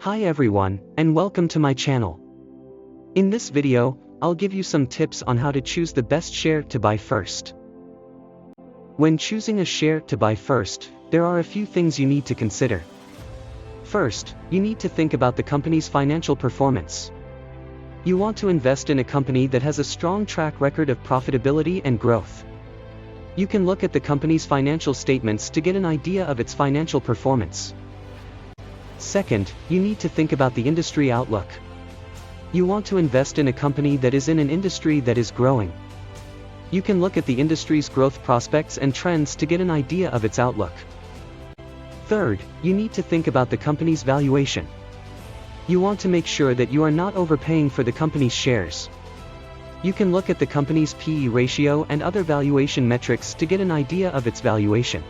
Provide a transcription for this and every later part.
Hi everyone, and welcome to my channel. In this video, I'll give you some tips on how to choose the best share to buy first. When choosing a share to buy first, there are a few things you need to consider. First, you need to think about the company's financial performance. You want to invest in a company that has a strong track record of profitability and growth. You can look at the company's financial statements to get an idea of its financial performance. Second, you need to think about the industry outlook. You want to invest in a company that is in an industry that is growing. You can look at the industry's growth prospects and trends to get an idea of its outlook. Third, you need to think about the company's valuation. You want to make sure that you are not overpaying for the company's shares. You can look at the company's PE ratio and other valuation metrics to get an idea of its valuation.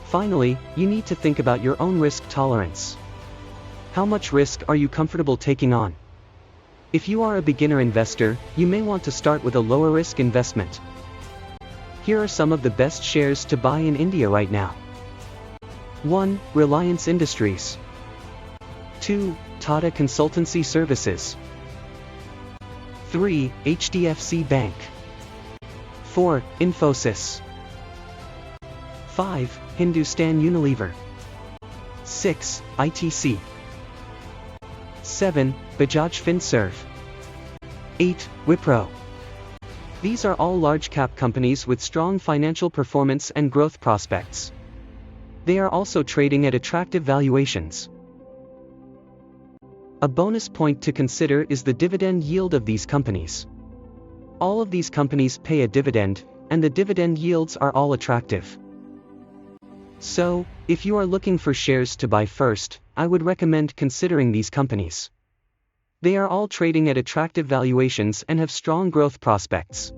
Finally, you need to think about your own risk tolerance. How much risk are you comfortable taking on? If you are a beginner investor, you may want to start with a lower risk investment. Here are some of the best shares to buy in India right now. 1. Reliance Industries. 2. Tata Consultancy Services. 3. HDFC Bank. 4. Infosys. 5. Hindustan Unilever. 6. ITC. 7. Bajaj Finserv. 8. Wipro. These are all large-cap companies with strong financial performance and growth prospects. They are also trading at attractive valuations. A bonus point to consider is the dividend yield of these companies. All of these companies pay a dividend, and the dividend yields are all attractive. So, if you are looking for shares to buy first, I would recommend considering these companies. They are all trading at attractive valuations and have strong growth prospects.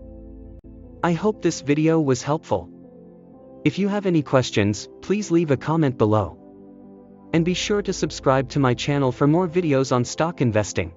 I hope this video was helpful. If you have any questions, please leave a comment below. And be sure to subscribe to my channel for more videos on stock investing.